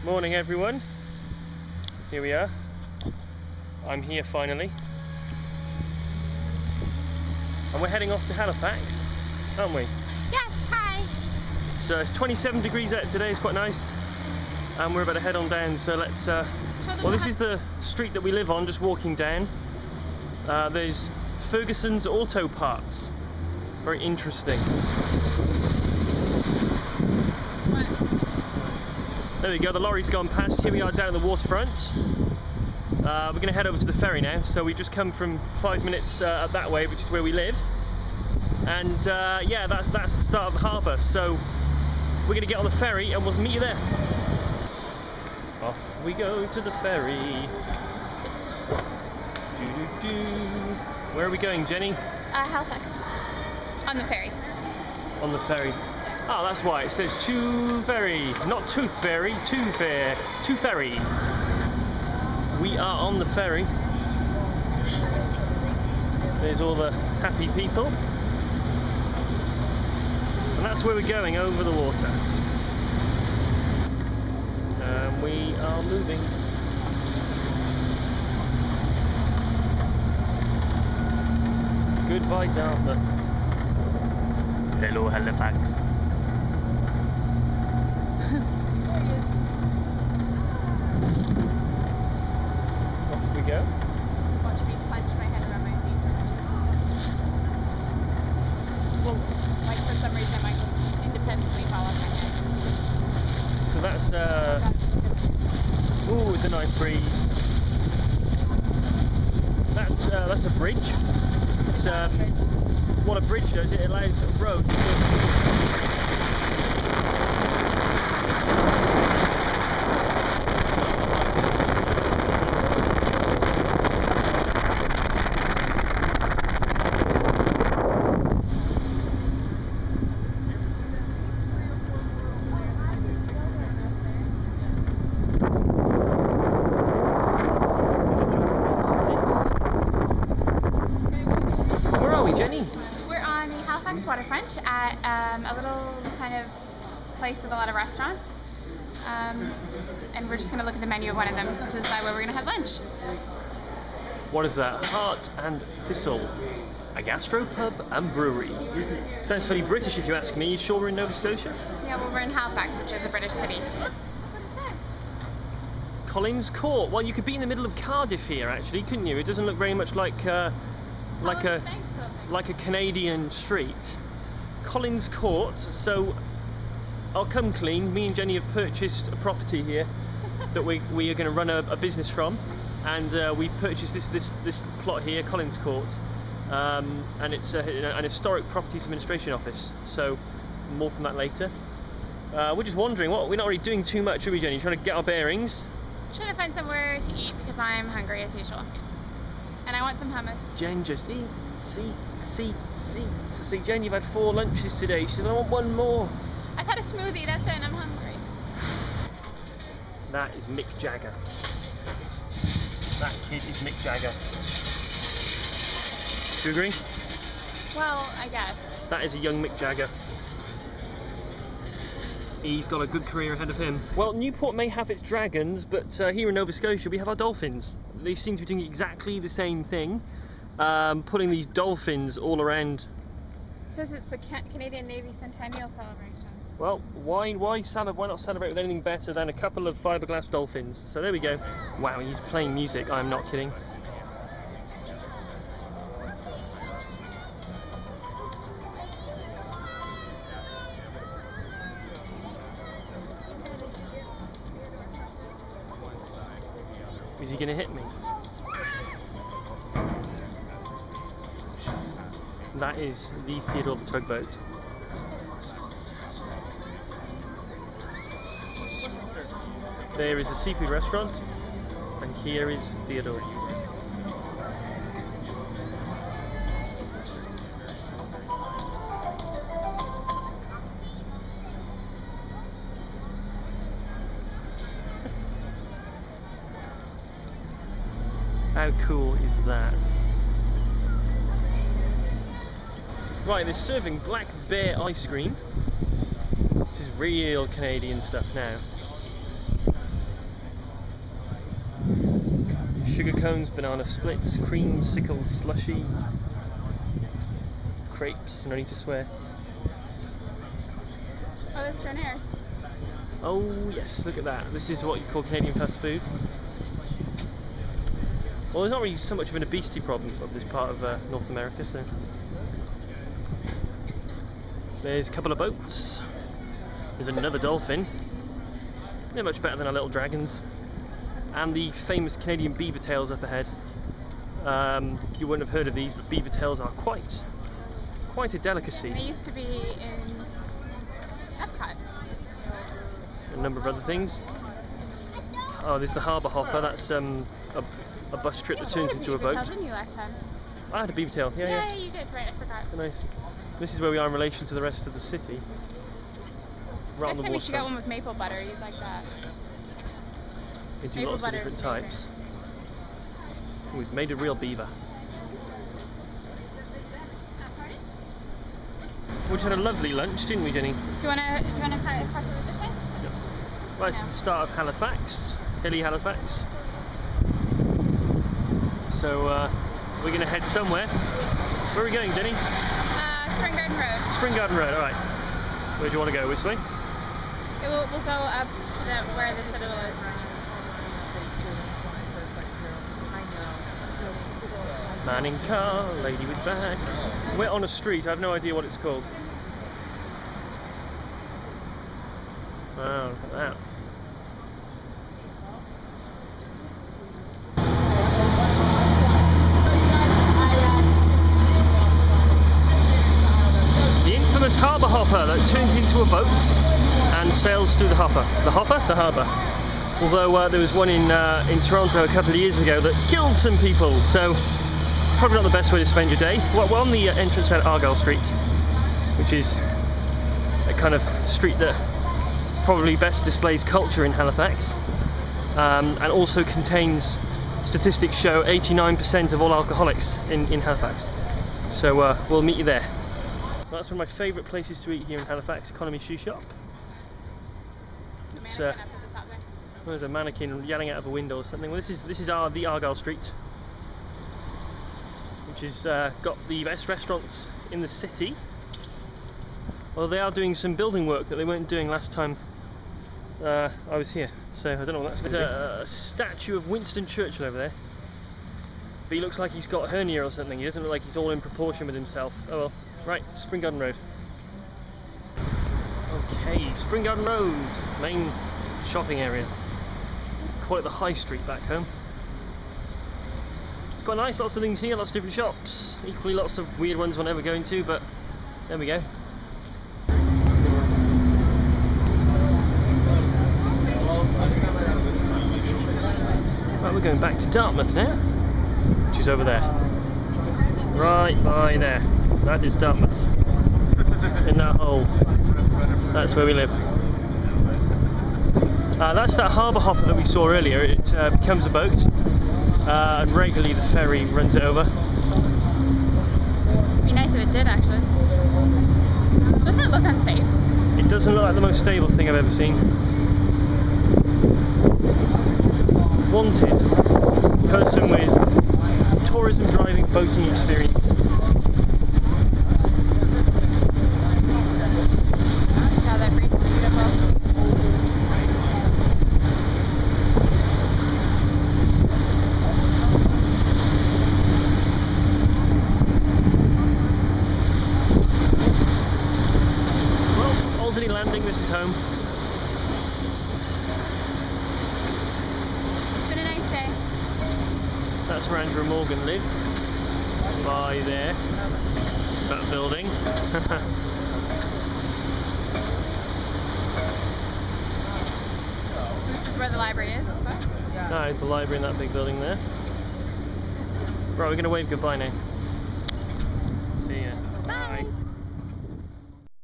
Morning everyone, here we are. I'm here finally. And we're heading off to Halifax, aren't we? Yes, hi! It's 27 degrees out today, it's quite nice. And we're about to head on down, so let's... well, this is the street that we live on, just walking down. There's Ferguson's Auto Parts. Very interesting. There we go, the lorry's gone past. Here we are down at the waterfront. We're going to head over to the ferry now. So we've just come from 5 minutes that way, which is where we live. And yeah, that's the start of the harbour. So we're going to get on the ferry and we'll meet you there. Off we go to the ferry. Where are we going, Jenny? Halifax. On the ferry. On the ferry. Oh, that's why it says to ferry, not tooth fairy, to ferry. We are on the ferry. There's all the happy people. And that's where we're going, over the water. And we are moving. Goodbye, Dartmouth. Hello, Halifax. Off we go. Watch me punch my head around my feet. Well, like for some reason I might independently fall off my head. so that's ooh, it's a nice breeze. That's a bridge. It's what a bridge does, it allows a road to go. Jenny? We're on the Halifax waterfront at a little kind of place with a lot of restaurants. And we're just going to look at the menu of one of them to decide where we're going to have lunch. What is that? Heart and Thistle. A gastropub and brewery. Sounds fairly British if you ask me. You sure we're in Nova Scotia? Yeah, well, we're in Halifax, which is a British city. Collins Court. Well, you could be in the middle of Cardiff here, actually, couldn't you? It doesn't look very much like a Canadian street. Collins Court. So I'll come clean. Me and Jenny have purchased a property here that we are going to run a business from, and we purchased this plot here, Collins Court, and it's an historic properties administration office. So more from that later. We're just wondering, we're not really doing too much, are we, Jenny? Trying to get our bearings. Trying to find somewhere to eat because I'm hungry as usual. And I want some hummus. Jen just eat. See, Jen, you've had 4 lunches today. She said, I want one more. I've had a smoothie, that's it, and I'm hungry. That is Mick Jagger. That kid is Mick Jagger. Do you agree? Well, I guess. That is a young Mick Jagger. He's got a good career ahead of him. Well, Newport may have its dragons, but here in Nova Scotia we have our dolphins. They seem to be doing exactly the same thing, putting these dolphins all around. It says it's the Canadian Navy Centennial Celebration. Well, why not celebrate with anything better than a couple of fiberglass dolphins? So there we go. Wow, he's playing music, I'm not kidding. Is he going to hit me? That is the Theodore the Tugboat. There is a seafood restaurant, and here is Theodore. How cool is that? Right, they're serving Black Bear ice cream. This is real Canadian stuff now. sugar cones, banana splits, creamsicle slushy, crepes, no need to swear. Oh, there's donaires. Oh yes, look at that. This is what you call Canadian fast food. Well, there's not really so much of an obesity problem of this part of North America, so. There's a couple of boats. There's another dolphin. They're much better than our little dragons. And the famous Canadian beaver tails up ahead. You wouldn't have heard of these, but beaver tails are quite a delicacy. They used to be in Epcot. A number of other things. Oh, there's the harbour hopper. That's a bus trip that turns into a boat. Tail, didn't you last time? I had a beaver tail. Yeah. You did. Right, I forgot. Nice. This is where we are in relation to the rest of the city. Right on the Next time you should get waterfront. one with maple butter. You'd like that. They do Maple lots of butter different is my types. We've made a real beaver. We just had a lovely lunch, didn't we, Jenny? Do you wanna cut across the this way? Yeah. Right, it's the start of Halifax, hilly Halifax. So we're going to head somewhere. Where are we going, Jenny? Spring Garden Road. Spring Garden Road. All right. Where do you want to go? Which way? We'll go up to where the citadel is. Man in car, lady with bag. We're on a street. I have no idea what it's called. Wow, look at that. The infamous harbour hopper that turns into a boat and sails through the hopper. The hopper? The harbour. Although there was one in Toronto a couple of years ago that killed some people, so probably not the best way to spend your day. Well, we're on the entrance at Argyle Street, which is a kind of street that probably best displays culture in Halifax, and also contains, statistics show, 89% of all alcoholics in Halifax. So we'll meet you there. Well, that's one of my favourite places to eat here in Halifax, Economy Shoe Shop. It's, there's a mannequin yelling out of a window or something. Well, this is the Argyle Street, which has got the best restaurants in the city. Well, they are doing some building work that they weren't doing last time I was here, so I don't know what that's going to be. There's a statue of Winston Churchill over there, but he looks like he's got hernia or something. He doesn't look like he's all in proportion with himself. Oh well. Right, Spring Garden Road. Okay, Spring Garden Road, main shopping area. Call it the High Street back home. It's quite nice, lots of things here, lots of different shops. Equally lots of weird ones we'll never go into, but there we go. Right, we're going back to Dartmouth now, which is over there. Right by there. That is Dartmouth. In that hole. That's where we live. That's that harbour hopper that we saw earlier. It becomes a boat, and regularly the ferry runs it over. It'd be nice if it did, actually. Doesn't it look unsafe? It doesn't look like the most stable thing I've ever seen. Wanted. Person with tourism driving boating experience. How that breeze is beautiful. Landing, this is home. It's been a nice day. That's where Andrew Morgan lived. By there. That building. This is where the library is, as well. That is the library in that big building there. Right, we're going to wave goodbye now. See ya.